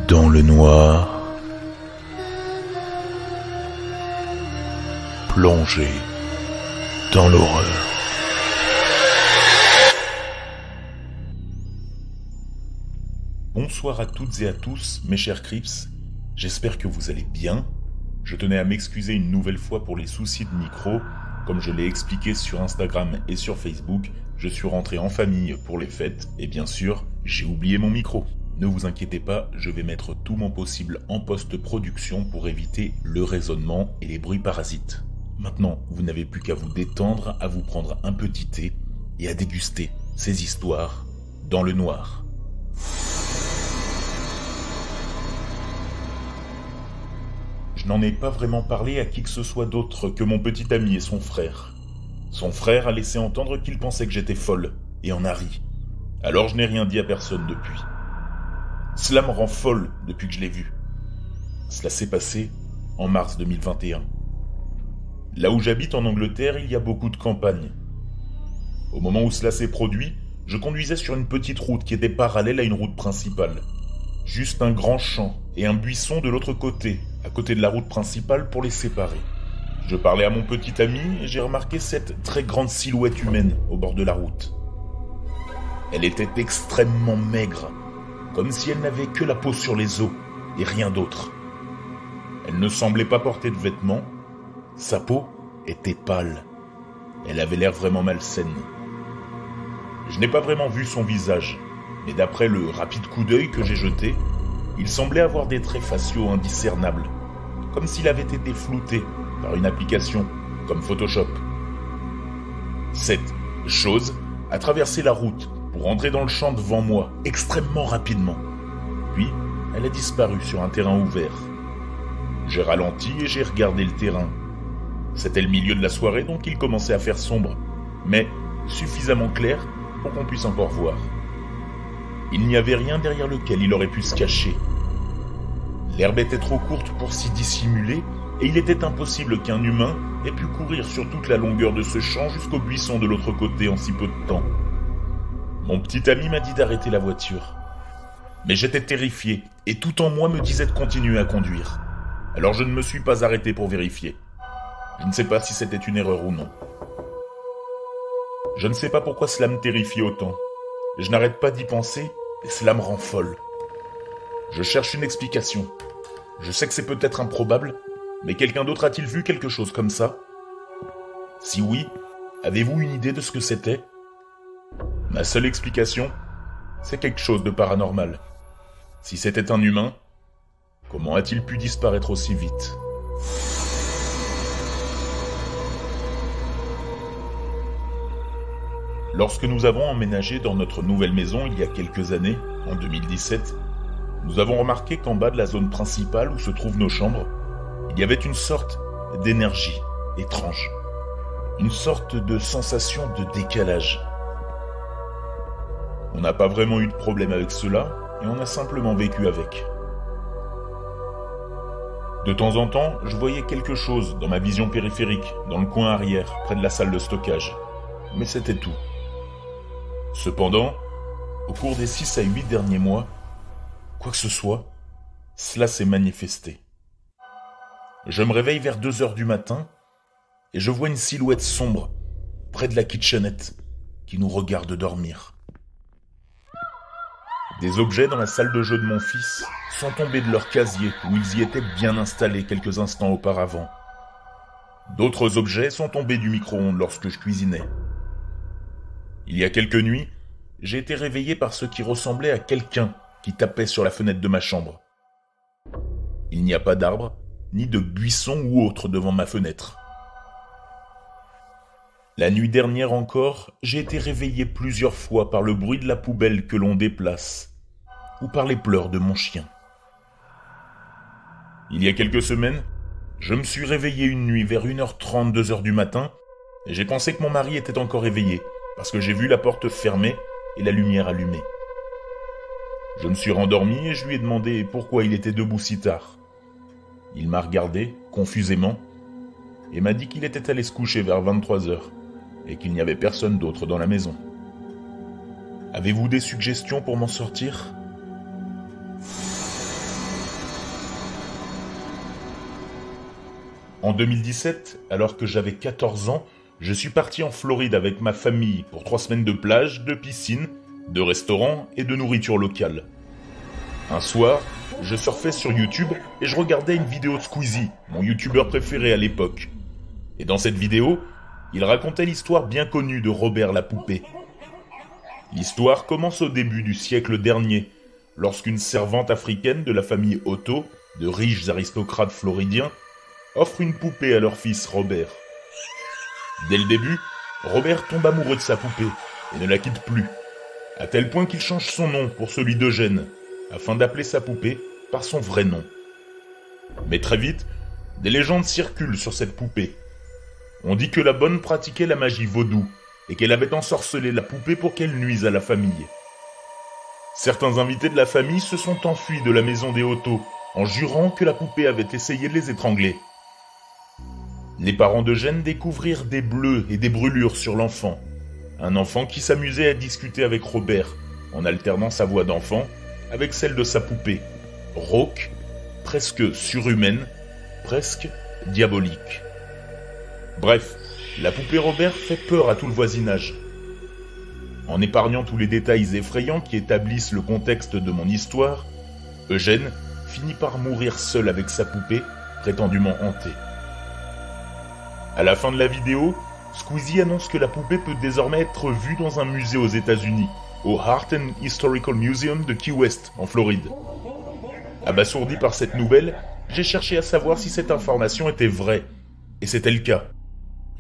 Dans le noir, plongé dans l'horreur. Bonsoir à toutes et à tous, mes chers Crips. J'espère que vous allez bien. Je tenais à m'excuser une nouvelle fois pour les soucis de micro. Comme je l'ai expliqué sur Instagram et sur Facebook, je suis rentré en famille pour les fêtes et bien sûr, j'ai oublié mon micro. Ne vous inquiétez pas, je vais mettre tout mon possible en post-production pour éviter le résonnement et les bruits parasites. Maintenant, vous n'avez plus qu'à vous détendre, à vous prendre un petit thé et à déguster ces histoires dans le noir. Je n'en ai pas vraiment parlé à qui que ce soit d'autre que mon petit ami et son frère. Son frère a laissé entendre qu'il pensait que j'étais folle, et en a ri. Alors je n'ai rien dit à personne depuis. Cela me rend folle depuis que je l'ai vu. Cela s'est passé en mars 2021. Là où j'habite en Angleterre, il y a beaucoup de campagnes. Au moment où cela s'est produit, je conduisais sur une petite route qui était parallèle à une route principale. Juste un grand champ et un buisson de l'autre côté, à côté de la route principale pour les séparer. Je parlais à mon petit ami et j'ai remarqué cette très grande silhouette humaine au bord de la route. Elle était extrêmement maigre, comme si elle n'avait que la peau sur les os et rien d'autre. Elle ne semblait pas porter de vêtements, sa peau était pâle. Elle avait l'air vraiment malsaine. Je n'ai pas vraiment vu son visage, mais d'après le rapide coup d'œil que j'ai jeté, il semblait avoir des traits faciaux indiscernables, comme s'il avait été flouté par une application comme Photoshop. Cette chose a traversé la route pour entrer dans le champ devant moi extrêmement rapidement. Puis, elle a disparu sur un terrain ouvert. J'ai ralenti et j'ai regardé le terrain. C'était le milieu de la soirée, donc il commençait à faire sombre, mais suffisamment clair pour qu'on puisse encore voir. Il n'y avait rien derrière lequel il aurait pu se cacher. L'herbe était trop courte pour s'y dissimuler, et il était impossible qu'un humain ait pu courir sur toute la longueur de ce champ jusqu'au buisson de l'autre côté en si peu de temps. Mon petit ami m'a dit d'arrêter la voiture. Mais j'étais terrifié, et tout en moi me disait de continuer à conduire. Alors je ne me suis pas arrêté pour vérifier. Je ne sais pas si c'était une erreur ou non. Je ne sais pas pourquoi cela me terrifie autant. Je n'arrête pas d'y penser, et cela me rend folle. Je cherche une explication. Je sais que c'est peut-être improbable, mais quelqu'un d'autre a-t-il vu quelque chose comme ça? Si oui, avez-vous une idée de ce que c'était? Ma seule explication, c'est quelque chose de paranormal. Si c'était un humain, comment a-t-il pu disparaître aussi vite? Lorsque nous avons emménagé dans notre nouvelle maison il y a quelques années, en 2017, nous avons remarqué qu'en bas de la zone principale où se trouvent nos chambres, il y avait une sorte d'énergie étrange. Une sorte de sensation de décalage. On n'a pas vraiment eu de problème avec cela, et on a simplement vécu avec. De temps en temps, je voyais quelque chose dans ma vision périphérique, dans le coin arrière, près de la salle de stockage. Mais c'était tout. Cependant, au cours des 6 à 8 derniers mois, quoi que ce soit, cela s'est manifesté. Je me réveille vers 2h du matin, et je vois une silhouette sombre, près de la kitchenette, qui nous regarde dormir. Des objets dans la salle de jeu de mon fils sont tombés de leur casier où ils y étaient bien installés quelques instants auparavant. D'autres objets sont tombés du micro-ondes lorsque je cuisinais. Il y a quelques nuits, j'ai été réveillé par ce qui ressemblait à quelqu'un qui tapait sur la fenêtre de ma chambre. Il n'y a pas d'arbre, ni de buisson ou autre devant ma fenêtre. La nuit dernière encore, j'ai été réveillé plusieurs fois par le bruit de la poubelle que l'on déplace, ou par les pleurs de mon chien. Il y a quelques semaines, je me suis réveillé une nuit vers 1h30, 2h du matin, et j'ai pensé que mon mari était encore éveillé, parce que j'ai vu la porte fermée et la lumière allumée. Je me suis rendormi et je lui ai demandé pourquoi il était debout si tard. Il m'a regardé, confusément, et m'a dit qu'il était allé se coucher vers 23h, et qu'il n'y avait personne d'autre dans la maison. Avez-vous des suggestions pour m'en sortir ? En 2017, alors que j'avais 14 ans, je suis parti en Floride avec ma famille pour 3 semaines de plage, de piscine, de restaurants et de nourriture locale. Un soir, je surfais sur YouTube et je regardais une vidéo de Squeezie, mon youtubeur préféré à l'époque. Et dans cette vidéo, il racontait l'histoire bien connue de Robert la poupée. L'histoire commence au début du siècle dernier, lorsqu'une servante africaine de la famille Otto, de riches aristocrates floridiens, offre une poupée à leur fils Robert. Dès le début, Robert tombe amoureux de sa poupée et ne la quitte plus, à tel point qu'il change son nom pour celui d'Eugène, afin d'appeler sa poupée par son vrai nom. Mais très vite, des légendes circulent sur cette poupée. On dit que la bonne pratiquait la magie vaudou et qu'elle avait ensorcelé la poupée pour qu'elle nuise à la famille. Certains invités de la famille se sont enfuis de la maison des Otto en jurant que la poupée avait essayé de les étrangler. Les parents d'Eugène découvrirent des bleus et des brûlures sur l'enfant. Un enfant qui s'amusait à discuter avec Robert, en alternant sa voix d'enfant avec celle de sa poupée, rauque, presque surhumaine, presque diabolique. Bref, la poupée Robert fait peur à tout le voisinage. En épargnant tous les détails effrayants qui établissent le contexte de mon histoire, Eugène finit par mourir seul avec sa poupée, prétendument hantée. À la fin de la vidéo, Squeezie annonce que la poupée peut désormais être vue dans un musée aux États-Unis, au Art and Historical Museum de Key West, en Floride. Abasourdi par cette nouvelle, j'ai cherché à savoir si cette information était vraie, et c'était le cas.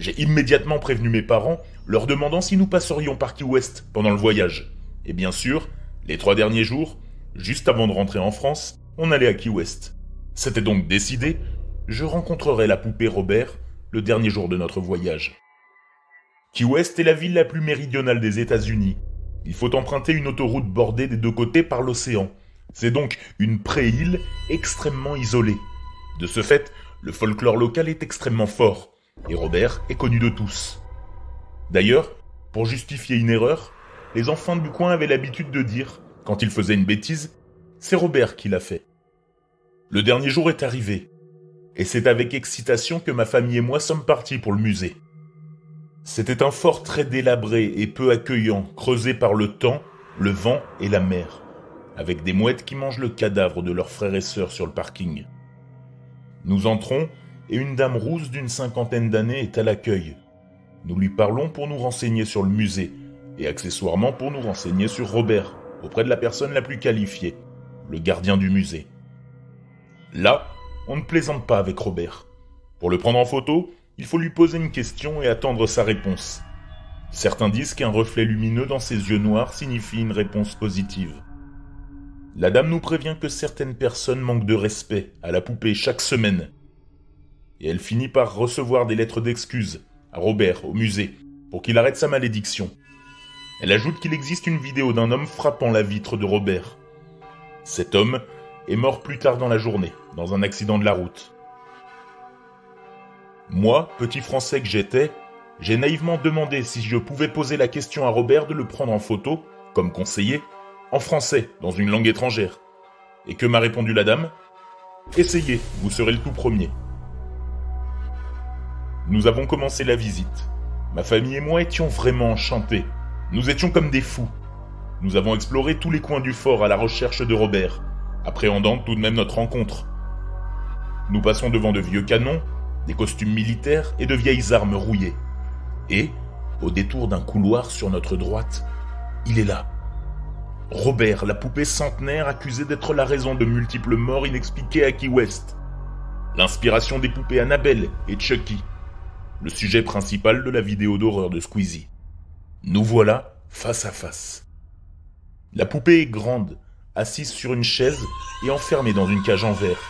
J'ai immédiatement prévenu mes parents, leur demandant si nous passerions par Key West pendant le voyage. Et bien sûr, les 3 derniers jours, juste avant de rentrer en France, on allait à Key West. C'était donc décidé, je rencontrerai la poupée Robert le dernier jour de notre voyage. Key West est la ville la plus méridionale des États-Unis. Il faut emprunter une autoroute bordée des 2 côtés par l'océan. C'est donc une pré-île extrêmement isolée. De ce fait, le folklore local est extrêmement fort, et Robert est connu de tous. D'ailleurs, pour justifier une erreur, les enfants du coin avaient l'habitude de dire, quand ils faisaient une bêtise, c'est Robert qui l'a fait. Le dernier jour est arrivé, et c'est avec excitation que ma famille et moi sommes partis pour le musée. C'était un fort très délabré et peu accueillant, creusé par le temps, le vent et la mer, avec des mouettes qui mangent le cadavre de leurs frères et sœurs sur le parking. Nous entrons, et une dame rousse d'une 50aine d'années est à l'accueil. Nous lui parlons pour nous renseigner sur le musée, et accessoirement pour nous renseigner sur Robert, auprès de la personne la plus qualifiée, le gardien du musée. Là, on ne plaisante pas avec Robert. Pour le prendre en photo, il faut lui poser une question et attendre sa réponse. Certains disent qu'un reflet lumineux dans ses yeux noirs signifie une réponse positive. La dame nous prévient que certaines personnes manquent de respect à la poupée chaque semaine. Et elle finit par recevoir des lettres d'excuses à Robert au musée pour qu'il arrête sa malédiction. Elle ajoute qu'il existe une vidéo d'un homme frappant la vitre de Robert. Cet homme est mort plus tard dans la journée, dans un accident de la route. Moi, petit Français que j'étais, j'ai naïvement demandé si je pouvais poser la question à Robert de le prendre en photo, comme conseiller, en français, dans une langue étrangère. Et que m'a répondu la dame ? Essayez, vous serez le tout premier. Nous avons commencé la visite. Ma famille et moi étions vraiment enchantés. Nous étions comme des fous. Nous avons exploré tous les coins du fort à la recherche de Robert, appréhendant tout de même notre rencontre. Nous passons devant de vieux canons, des costumes militaires et de vieilles armes rouillées. Et, au détour d'un couloir sur notre droite, il est là. Robert, la poupée centenaire accusée d'être la raison de multiples morts inexpliquées à Key West. L'inspiration des poupées Annabelle et Chucky. Le sujet principal de la vidéo d'horreur de Squeezie. Nous voilà face à face. La poupée est grande, assise sur une chaise et enfermée dans une cage en verre.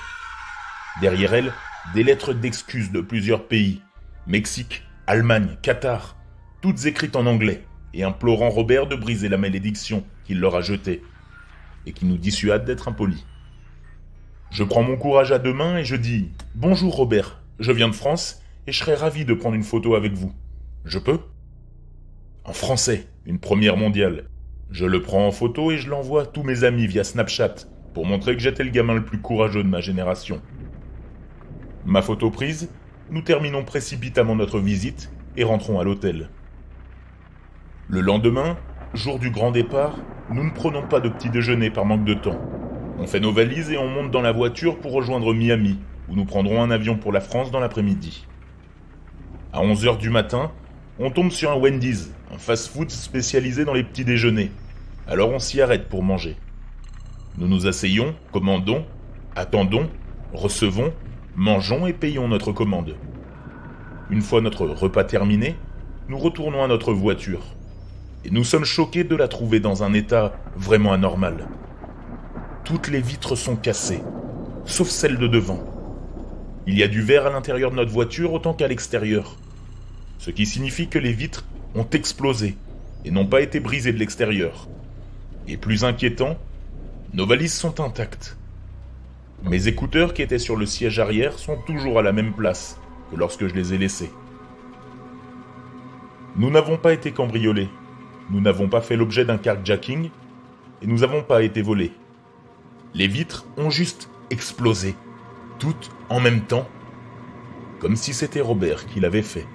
Derrière elle, des lettres d'excuses de plusieurs pays, Mexique, Allemagne, Qatar, toutes écrites en anglais et implorant Robert de briser la malédiction qu'il leur a jetée et qui nous dissuade d'être impolis. Je prends mon courage à 2 mains et je dis « Bonjour Robert, je viens de France et je serais ravi de prendre une photo avec vous. Je peux ?» En français, une première mondiale. Je le prends en photo et je l'envoie à tous mes amis via Snapchat pour montrer que j'étais le gamin le plus courageux de ma génération. Ma photo prise, nous terminons précipitamment notre visite et rentrons à l'hôtel. Le lendemain, jour du grand départ, nous ne prenons pas de petit déjeuner par manque de temps. On fait nos valises et on monte dans la voiture pour rejoindre Miami, où nous prendrons un avion pour la France dans l'après-midi. À 11h du matin, on tombe sur un Wendy's, un fast-food spécialisé dans les petits déjeuners. Alors on s'y arrête pour manger. Nous nous asseyons, commandons, attendons, recevons, mangeons et payons notre commande. Une fois notre repas terminé, nous retournons à notre voiture. Et nous sommes choqués de la trouver dans un état vraiment anormal. Toutes les vitres sont cassées, sauf celle de devant. Il y a du verre à l'intérieur de notre voiture autant qu'à l'extérieur. Ce qui signifie que les vitres ont explosé et n'ont pas été brisées de l'extérieur. Et plus inquiétant, nos valises sont intactes. Mes écouteurs qui étaient sur le siège arrière sont toujours à la même place que lorsque je les ai laissés. Nous n'avons pas été cambriolés, nous n'avons pas fait l'objet d'un carjacking et nous n'avons pas été volés. Les vitres ont juste explosé, toutes en même temps, comme si c'était Robert qui l'avait fait.